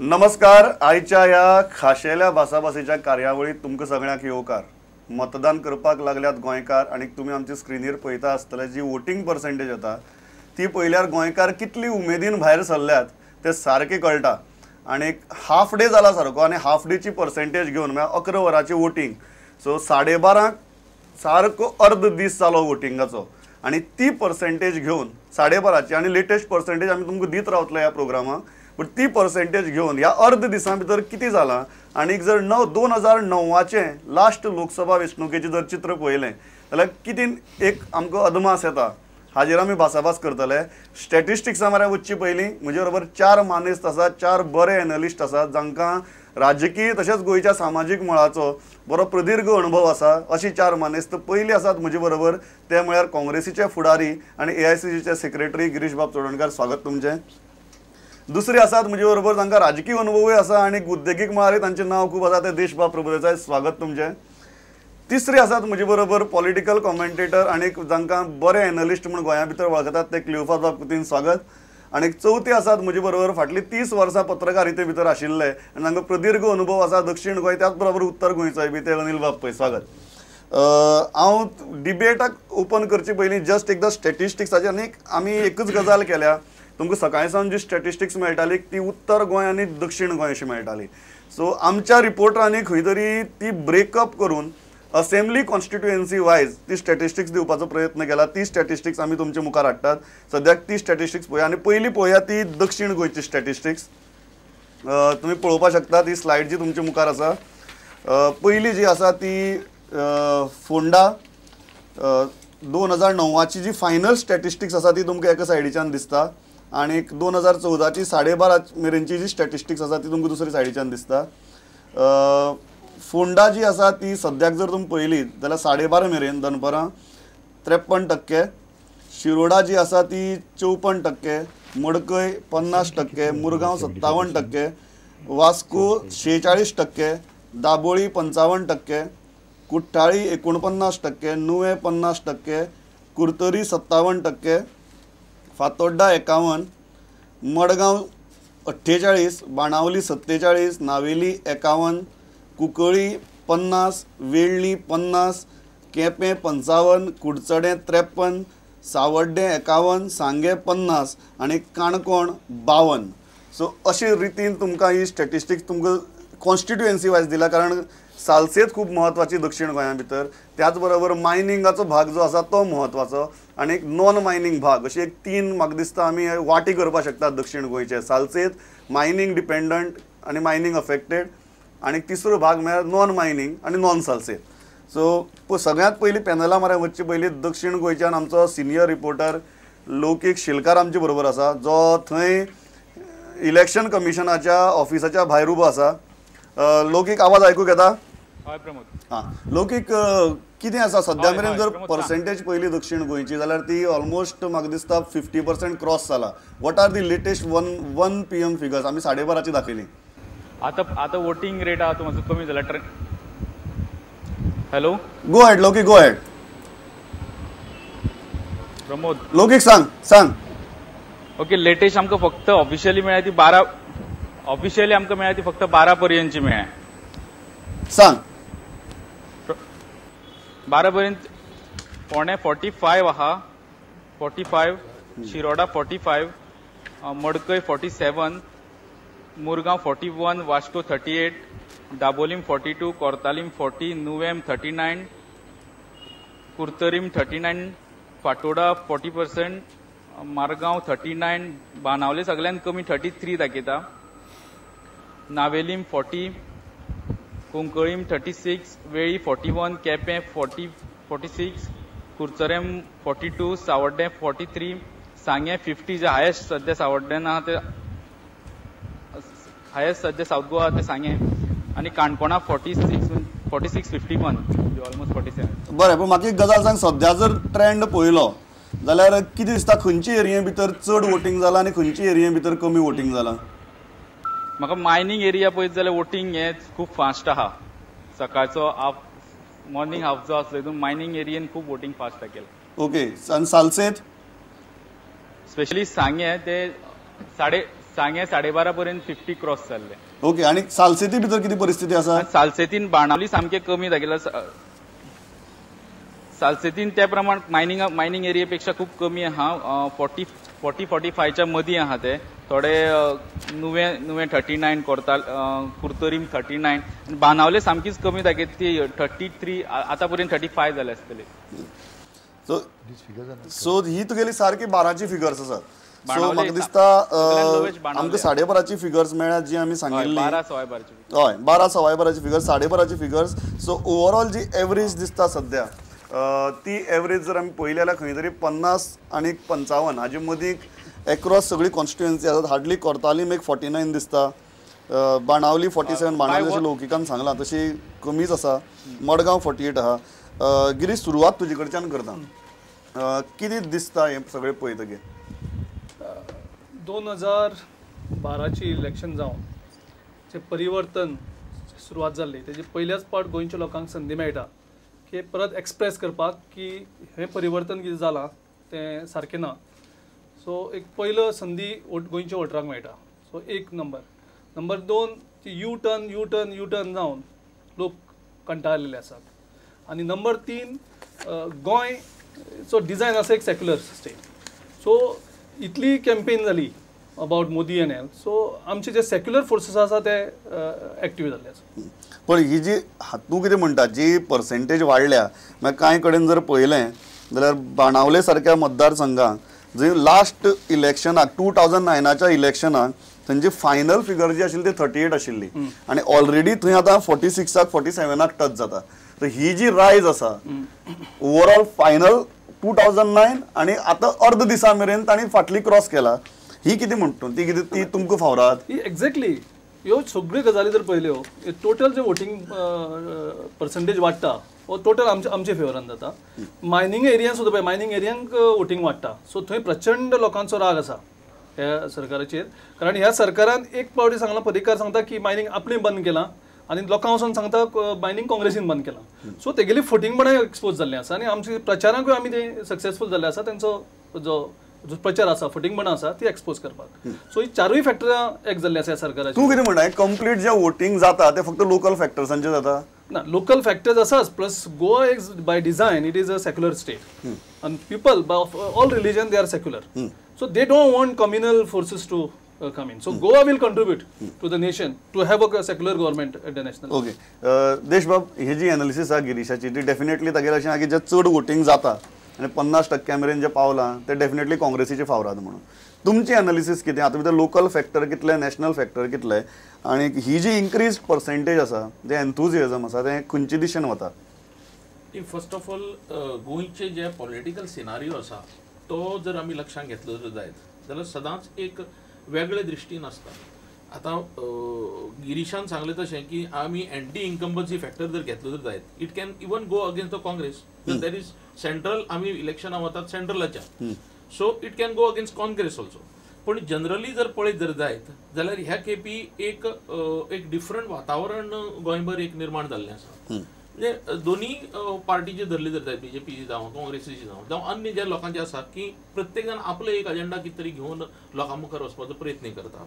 नमस्कार. आयच्या या खाशेल्या भासाभासीच्या कार्यावळीत तुमकां सगळ्यांक येवकार. मतदान करपाक लागल्यात गोंयकार आणि तुम्ही आमची स्क्रीनीर पळयता आसतले जी वोटिंग पर्सेंटेज येता ती पळयल्यार गोंयकार कितली उमेदीन भायर सरल्यात ते सारके कळटा. आणि हाफ डे जाला सारको आणि हाफ डेची पर्सेंटेज घेवन म्हळ्यार 11 वरांची वोटिंग. सो 12:30 सारको अर्ध दीस जालो वोटिंगाचो आणि ती पर्सेंटेज घेवन 12:30ची आणि लेटेस्ट पर्सेंटेज आमी तुमकां दीत रावतले ह्या प्रोग्रामाक. पण ती पर्सेंटेज घेवन ह्या अर्ध दिसां भितर किती जाला आणि जर 2009चे लास्ट लोकसभा वेंचणुकेचे जर चित्र पळयलें जाल्यार कितें एक आमकां अदमास येता हाजेर आमी भासाभास करतले. स्टॅटिस्टिक्सां म्हळ्यार वचची पयलीं म्हजे बरोबर 4 मानेस्त आसात, 4 बरे एनालिस्ट आसात जांकां राजकीय तशेंच गोंयच्या सामाजीक मळाचो बरो प्रदीर्घ अनुभव आसा. अशी 4 मानेस्त पयली आसात म्हजे बरोबर ते म्हळ्यार काँग्रेसीचे फुडारी आणि AICCचे सेक्रेटरी गिरीश बाब चोडणकार. स्वागत तुमचें. दुसरे आसात म्हजे बरोबर तांकां राजकीय अनुभवूय आसा आणि उद्देगीक मळारय तांचें नांव खूब आसा ते देशबाब प्रभुदेसाय. स्वागत तुमचें. तिसरे आसात म्हजे बरोबर पॉलिटिकल कॉमेंटेटर आणि जांकां बरे एनालिस्ट म्हणून गोंया भितर वळखतात ते क्लियोफास बाब कुतीन. स्वागत. आणि चौथे आसात म्हजे बरोबर फाटली 30 वर्सां पत्रकारिते भितर आशिल्ले आनी तांकां प्रदीर्घ अनुभव आसा दक्षिण गोंय त्याच बरोबर उत्तर गोंयचोय बी ते अनिल बाब पै. स्वागत. हांव डिबेटाक ओपन करचे पयलीं जस्ट एकदां स्टॅटिस्टिक्साचेर आनी आमी एकच गजाल केल्या. तुमकां सकाळी सावन जी स्टॅटिस्टिक्स मेळटाली ती उत्तर गोंय आनी दक्षिण गोंय अशी मेळटाली. सो आमच्या रिपोर्टरांनी खंय तरी ती ब्रेकअप करून असेंब्ली कॉन्स्टिट्युएन्सी वायज ती स्टॅटिस्टिक्स दिवपाचो प्रयत्न केला. ती स्टॅटिस्टिक्स आमी तुमचे मुखार हाडटात. सद्याक ती स्टॅटिस्टिक्स पळया आणि पयली पळोवया ती दक्षिण गोंयची स्टॅटिस्टिक्स. तुमी पळोवपाक शकता ती स्लायड जी तुमच्या मुखार आसा. पयली जी आसा ती फोंडा 2009ची जी फायनल स्टॅटिस्टिक्स आसा ती तुमकां एका सायडीच्यान दिसता आणि 2014ची 12:30 मेरेनची जी स्टॅटिस्टिक्स आसा ती तुमकां दुसरी सायडीच्यान दिसता. फोंडा जी आसा ती सद्याक जर तुमी पळयली जाल्यार 12:30 मेरेन दनपारां 53%, शिरोडा जी आसा ती 54%, मडकय 50%, मुरगांव 57%, वास्को 46%, दाबोळी 55%, कुट्टाळी 49%, नुवें 50%, कुर्तरी 57%, फातोड्डा 51%, मडगांव 48%, बाणावली 47%, नावेली 51%, कुंकळी 50%, वेळ्ळी 50%, केपें 55%, कुडचडें 53%, सावड्डें 51%, सांगे 50% आणि काणकोण 52%. सो अशे रितीन तुमकां ही स्टॅटिस्टिक्स तुमकां कॉन्स्टिट्युएन्सी वायज दिला. कारण सालसेत खूब म्हत्वाची दक्षिण गोंया भितर. त्याच बरोबर मायनिंगाचो भाग जो आसा तो म्हत्वाचो आणि एक नॉन मायनिंग भाग अशी एक 3 म्हाका दिसता आमी वाटी करपाक शकतात दक्षिण गोंयचे. सालसेत, मायनिंग डिपेंडंट आणि मायनिंग अफेक्टेड आणि तिसरो भाग म्हळ्यार नॉन मायनिंग आणि नॉन सालसेत. सो सगळ्यात पयलीं पॅनला म्हऱ्या वचचे पयलीं दक्षिण गोंयच्यान आमचो सिनियर रिपोर्टर लौकीक शिलकार आमचे बरोबर आसा जो थंय इलेक्शन कमिशनाच्या ऑफिसाच्या भायर उबो आसा. लौकीक आवाज आयकूंक येता? हय प्रमोद. हां लौकीक, कितें आसा सद्या मेरेन जर पर्सेंटेज पयली दक्षिण गोंयची जाल्यार ती ऑलमोस्ट म्हाका दिसता 50% क्रॉस जाला. What are the latest 1 PM figures? आमी 12:30ची दाखयली. आता वोटिंग रेट आहा तो मातसो कमी जाला. हॅलो, गो हेड लौकीक, गो हेड. प्रमोद. लौकीक सांग. ओके, लेटेस्ट आमकां फक्त ऑफिशियली मेळ्ळ्या ती 12, ऑफिशियली आमकां मेळ्ळ्या ती फक्त 12 पर्यंतची मेळ्ळ्या. सांग. 12 पर्यंत फोंडे 45 आहा, 45, शिरोडा 45, मडकय 47, मुरगांव 41, वास्को 38, दाबोलीम 42, कोर्तालीम 40, नुवेम 39, कुर्तरीम 39, फातोडा 40%, मारगांव 39, बाणावले सगळ्यांत कमी 33 दाखयता, नावेलीम 40, कुंकळीम 36, वेळी 41, केपें 46, कुर्चरेम 42, सावड्डें 43, सांगे 50 जे हायेस्ट सध्या सावड्डेन आहा ते हायेस्ट सध्या साऊथ गोवा ते सांगे, आणि काणकोणा 46, 51 ऑलमोस्ट 47. बरें, पूण म्हाका एक गजाल सांग, सध्या जर ट्रेंड पळयलो जाल्यार कितें दिसता खंयची एरिये भितर चड वोटिंग जालां आणि खंयची एरिये भितर कमी वोटिंग जालां? म्हाका मायनिंग एरिया पळयत जाल्यार वोटिंग हे खूब फास्ट आहा. सकाळचो मॉर्निंग हाफ जो आसलो हितून मायनिंग एरियेन खूब वोटिंग फास्ट केलें. ओके. आणि सालसेत? स्पेशली सांगे ते सांगे 12:30 पर्यंत 50 क्रॉस जाल्ले. ओके. आणि सालसेती भितर किती परिस्थिती आसा? सालसेतीन बाणावली सामके कमी जागेला. सालसेतीन त्या प्रमाण मायनिंग एरियेपेक्षा खूप कमी आहा. 40-45च्या मदीं आहा ते. थोडे नुवें 39 कोरताल, कुर्तोरीम 39. बाणावले सामकीच कमी दाखयता ती 33 आतापर्यंत 35 जाले आसतले. सो ही तुगेली सारकी 12ची फिगर्स आसात. सो म्हाका दिसता आमकां 12:30ची फिगर्स मेळ्ळ्यात जी आमी सांगिल्ली. 12-12:15ची. हय, 12-12:15ची फिगर्स, 12:30ची फिगर्स. सो ओवरऑल जी एवरेज दिसता सध्या ती एवरेज जर आमी पळयली जाल्यार खंय तरी 50 आनी 55 हाजे मदीं एक्रॉस सगळी कॉन्स्टिट्युएन्सी आसात. हार्डली कोर्तालीम एक 49 दिसता, बाणावली 47, बाणावली जशें लौकिकान सांगलां तशी कमीच आसा. मडगांव 48 आहा. गिरीश, सुरवात तुजे कडच्यान करता. कितें दिसता हें सगळें पळयतकीर? 2012ची इलेक्शन जावन जे परिवर्तन सुरवात जाल्ली तेजी पयल्याच फावट गोंयच्या लोकांक संदी मेळटा की परत एक्सप्रेस करपाक की हें परिवर्तन कितें जालां तें सारकें ना. सो एक पयलो संदी गोंयच्या वोटरांक मेळटा. सो एक नंबर 2 ती यू टर्न जावन लोक कंटाळलेले आसात. आनी नंबर 3 गोंयचो डिझायन आसा एक सेक्युलर स्टेट. सो इतली कॅम्पेन जाली अबाउट मोदी एन एल. सो आमचे जे सेक्युलर फोर्सीस आसा ते एक्टिव्ह जाल्ले आसा. पण ही जी तूं कितें म्हणटा जी पर्सेंटेज वाडल्या, मागीर कांय कडेन जर पळयलें जाल्यार बाणावले सारक्या मतदारसंघाक जंय लास्ट इलेक्शनाक 2009च्या इलेक्शनाक थंयची फायनल फिगर जी आशिल्ली ती 38 आशिल्ली आनी ऑलरेडी थंय आतां 46 47 टच जाता. तर ही जी रायज आसा ओवरऑल फायनल 2009 आनी आतां अर्द दिसा मेरेन तांणी फाटली क्रॉस केला, ही कितें म्हणटा ती तुमकां फावरात? ही एक्झॅक्टली ह्यो सगळ्यो गजाली जर पळयल्यो टोटल जे वोटींग पर्संटेज वाडटा हो टोटल आमचे फेवरान जाता. मायनिंग एरियान सुद्दां पळय, मायनिंग एरियांक वोटींग वाडटा. सो थंय प्रचंड लोकांचो राग आसा ह्या सरकाराचेर. कारण ह्या सरकारान एक फावटी सांगलां, पर्रीकार सांगता की मायनिंग आपणें बंद केलां आनी लोकां वचून सांगता मायनिंग काँग्रेसीन बंद केलां. सो तेगेली फटींगपणां एक्सपोज जाल्लीं आसा आनी आमच्या प्रचारांकूय आमी ते सक्सेसफूल जाल्ले आसा. तेंचो जो प्रचार आसा, फटींगपणां आसा ती एक्सपोज करपाक. सो ही चारूय फॅक्टरां एक जाल्ली आसा ह्या सरकाराची. तूं कितें म्हणटा कंप्लीट जे वोटींग जाता ते फक्त लोकल फॅक्टर्सांचे जाता? ना, लोकल फॅक्टर्स आसाच. Plus Goa is by design it is a secular state and people of all religion they are secular. So they don't want communal forces to come in. So Goa will contribute to the nation to have a secular government at the national. Okay. देशबाब, हे जी analysis आहा गिरीशाची ती definitely तागेर अशें आहा की जे चड voting जाता आनी 50% मेरेन जे पावलां ते डेफिनेटली काँग्रेसीचे फावरात म्हणून. तुमची एनालिसिस कितें? आतां भितर लोकल फॅक्टर कितले, नॅशनल फॅक्टर कितले, आनी ही जी इन्क्रीज पर्सेंटेज आसा, जे एन्थुजियाझम आसा तें खंयचे दिशेन वता? फर्स्ट ऑफ ऑल गोंयचे जे पॉलिटिकल सिनारियो आसा तो जर आमी लक्षांत घेतलो जर जायत जाल्यार सदांच एक वेगळे दृश्टीन आसता. आतां गिरीशान सांगलें तशें की आमी एंटी इन्कम्बन्सी फॅक्टर जर घेतलो जर जायत it can even go against the Congress. There is central, आमी इलेक्शनां वतात सेंट्रलाच्या, so it can go against Congress also. पण जनरली जर पळयत जर जायत जाल्यार ह्या खेपी एक डिफरंट वातावरण गोंयभर एक निर्माण जाल्लें आसा. म्हणजे दोन्ही पार्टीचे धरले जातात, बीजेपी जावं काँग्रेसीची जावं अन्य ज्या लोकांचे आसा की प्रत्येक जण आपलो एक अजेंडा कितें तरी घेवन लोकां मुखार वचपाचो प्रयत्न करता.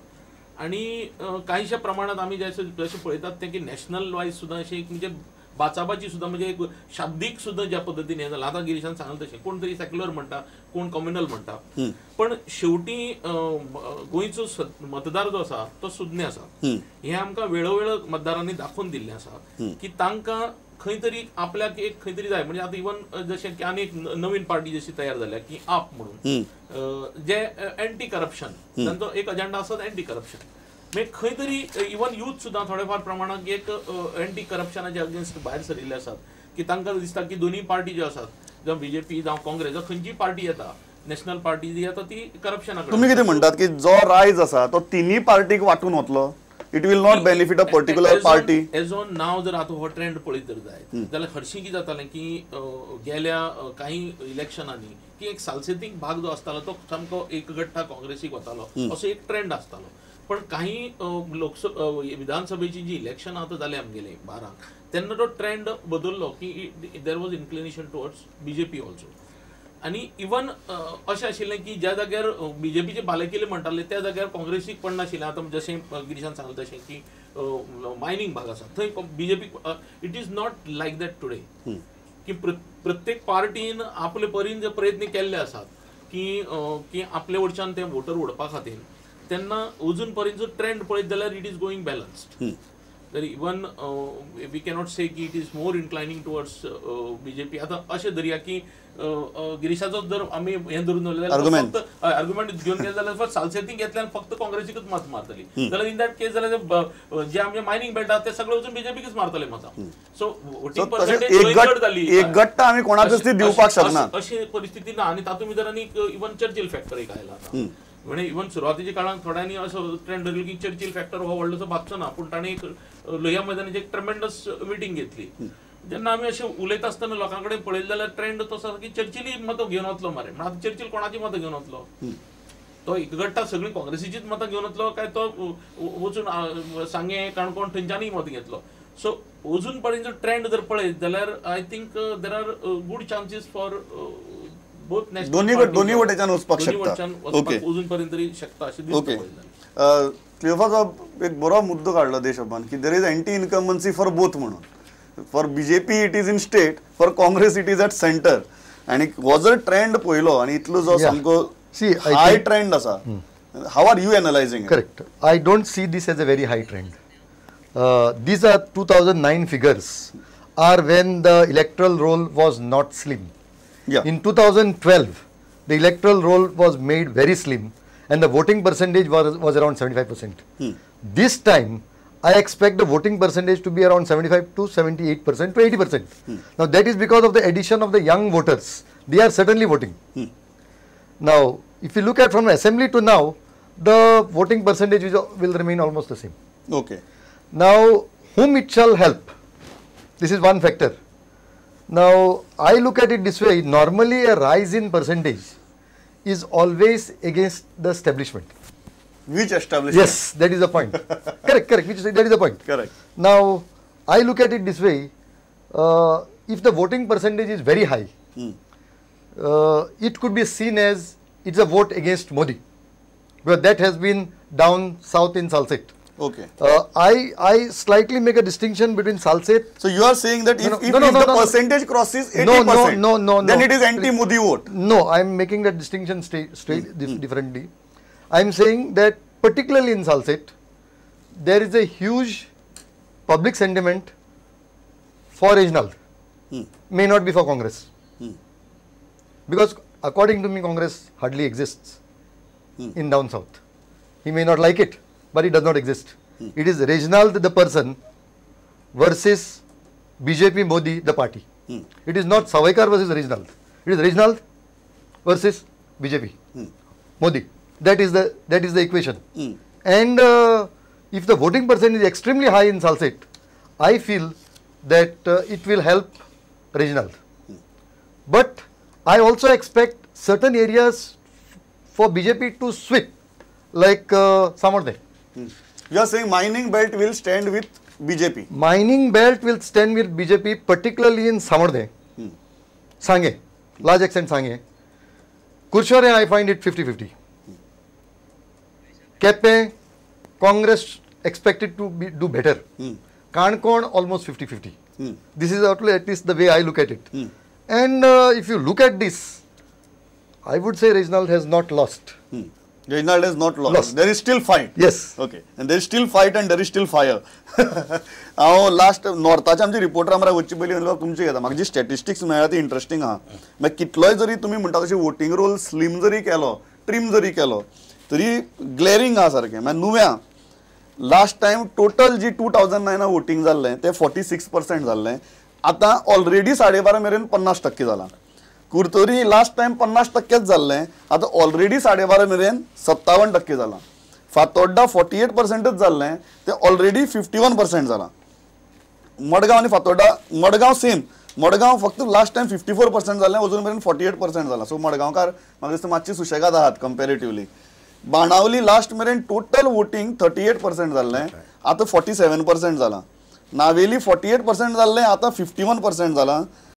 आणि काहीशा प्रमाणात आमी जशें पळयतात तें की नॅशनल वायज सुद्दां अशें एक म्हणजे बाचाबाची सुद्दां म्हणजे एक शाब्दीक सुद्दां ज्या पद्दतीन हें जालां. आतां गिरीशान सांगलें तशें कोण तरी सेक्युलर म्हणटा, कोण कम्युनल म्हणटा, पण शेवटी गोंयचो मतदार जो आसा तो सुज्ञ आसा. हें आमकां वेळोवेळ मतदारांनी दाखोवन दिल्लें आसा की तांकां खंय तरी आपल्याक एक खंय तरी जाय. म्हणजे आतां इवन जशें की आनी एक नवीन पार्टी जशी तयार जाल्या की आप म्हणून जे एंटी करप्शन, तांचो एक अजेंडा आसा एंटी करप्शन. म्हणजे खंय तरी इवन यूथ सुद्दां थोड्या फार प्रमाणात एक एंटी करप्शनाचे अगेन्स्ट भायर सरिल्ले आसात की तांकां दिसता की दोन्ही पार्टी ज्यो आसात जावं बीजेपी जावं काँग्रेस जावं खंयची पार्टी येता, नॅशनल पार्टी जी येता ती करप्शनाक. तुम्ही कितें म्हणटात की जो रायज आसा तो तिनी पार्टीक वाटून वतलो? It will not benefit a particular party. As on नाव जर आता हो ट्रेंड पळयत जर जायत जाल्यार हरशीं कितें जातालें की गेल्या काही इलेक्शनांनी की एक सालसेतीक भाग जो आसतालो तो सामको एकगठ्ठा काँग्रेसीक वतालो असो एक ट्रेंड आसतालो. पण काही विधानसभेची जी इलेक्शन आतां जाले आमगेले 12 तेन्ना तो ट्रेंड बदललो की there was inclination towards BJP also. आनी इवन अशें आशिल्लें की ज्या जाग्यार बीजेपीचे बालेकिल्ले म्हणटाले त्या जाग्यार काँग्रेसीक पडनाशिल्लें. आतां जशें गिरीशान सांगलें तशें की मायनिंग भाग आसा थंय BJP it is not like that today की प्रत्येक पार्टीन आपले परीन जे प्रयत्न केल्ले आसात की आपले वडच्यान ते वोटर ओडपा खातीर तेन्ना अजून पर्यंत जो ट्रेंड पळयत जाल्यार इट इज गोईंग बॅलन्स्ड. तर इवन वी कॅनॉट से की it is more inclining towards BJP. आतां अशें धरया की गिरीशाचो जर आमी हें धरून दवरलें फक्त आर्ग्युमेंट घेवन गेले जाल्यार फक्त सालसेतीक घेतल्यार फक्त काँग्रेसीकच मत मारतली. जाल्यार इन दॅट केस जाल्यार जे आमचे मायनिंग बेल्ट आहा ते सगळे वचून बीजेपीकच मारतले मतां. सो वोटिंग पर्सेंटेज चड जाली. एक गट्ट आमी कोणाकच ती दिवपाक शकना अशी परिस्थिती ना. आनी तातूंत भितर आनी इवन चर्चिल फॅक्टर एक आयला आतां. म्हणजे इवन सुरवातीच्या काळात थोड्यांनी असो ट्रेंड धरलो की चर्चिल फॅक्टर हो व्हडलोसो भागचो ना. पूण ताणें एक लोहिया मैदानाची एक ट्रेमेंडस मिटींग घेतली. जेन्ना आमी अशें उलयता आसतना लोकां कडेन पळयलें जाल्यार ट्रेंड तसो आसा की चर्चिली मतां घेवन वतलो मरे. म्हणून आतां चर्चिल कोणाची मतां घेवन वतलो? तो एकगट्टा सगळी काँग्रेसीचीच मतां घेवन वतलो काय तो वचून सांगे काणकोण थंयच्यानूय मत घेतलो? सो अजून पर्यंत ट्रेंड जर पळयत जाल्यार I think there are good chances for दोन्ही वटेच्यान वचपाक शकता. ओके अजून पर्यंत तरी शकता अशें दिसता. ओके क्लियोफास एक बरो मुद्दो काडलो देशपान की there is anti incumbency for both म्हणून. For BJP it is in state, for Congress it is at centre. आणि हो जर ट्रेंड पळयलो आणि इतलो जो सामको हाय ट्रेंड आसा, how are you analysing? Correct. I don't see this as a very high trend. These are 2009 figures are when the electoral roll was not slim. Yeah. In 2012, the electoral roll was made very slim and the voting percentage was around 75%. This time, I expect the voting percentage to be around 75 to 78% to 80%. Now, that is because of the addition of the young voters. They are certainly voting. Now, if you look at from assembly to now, the voting percentage will remain almost the same. Okay. Now, whom it shall help? This is one factor. Now, I look at it this way. Normally, a rise in percentage is always against the establishment. Which establishment? Yes, that is the point. Correct. That is the point. Correct. Now, I look at it this way. If the voting percentage is very high, it could be seen as it's a vote against Modi. Because that has been down south in Salsette. Okay. I slightly make a distinction between Salsette. So you are saying that if the percentage crosses 80%, no, then it is anti-Modi vote. No, I am making that distinction straight differently. I am saying that particularly in Salsette, there is a huge public sentiment for Reginald. May not be for Congress. Because according to me, Congress hardly exists in down south. He may not like it, but it does not exist. It is Reginald the person versus BJP Modi the party. It is not Savaikar versus Reginald. It is Reginald versus BJP Modi. That is the equation. And if the voting percentage is extremely high in Salsette, I feel that it will help Reginald. But I also expect certain areas for BJP to sweep, like Samardhe. You are saying mining belt will stand with BJP. Mining belt will stand with BJP, particularly in Samardhe, Sanghe, large extent Sanghe. Kurshore, I find it 50-50. Kepe, Congress expected to do better. Kankon, almost 50-50. This is at least the way I look at it. And if you look at this, I would say Reginald has not lost. Reginald has not lost. There is still fight. Yes. Okay. And there is still fight and there is still fire. हांव last नॉर्थाचे आमचे reporter आमकां वच्चे पयलीं तुमचे घेता. म्हाका जी statistics मेळ्ळा ती इंटरेस्टिंग आहा. मागीर कितलोय जरी तुमी म्हणटा तशें वोटिंग रोल स्लिम जरी केलो, ट्रीम जरी केलो, तरी ग्लेरिंग आहा सारकें. मागीर नुव्या लास्ट टायम टोटल जी 2009 वोटिंग जाल्लें तें 46% जाल्लें. आतां ऑलरेडी 12.5 मेरेन 50% जालां. कुर्तोरी लास्ट टायम 50%च जाल्लें, आतां ऑलरेडी 12.5 मेरेन 57% जालां. फातोड्डा 48%च जाल्लें, तें ऑलरेडी 51% जालां. मडगांव आनी फातोड्डा, मडगांव सेम. मडगांव फक्त लास्ट टायम 54% जाल्लें, अजून मेरेन 48% जालां. सो मडगांवकार म्हाका दिसता मातशी सुशेगाद आहात कंपेरेटिवली. बाणावली लास्ट मेरेन टोटल वोटिंग 38% जाल्लें, आतां 47% जालां. नावेली 48% जाल्लें, आतां 51% जालां.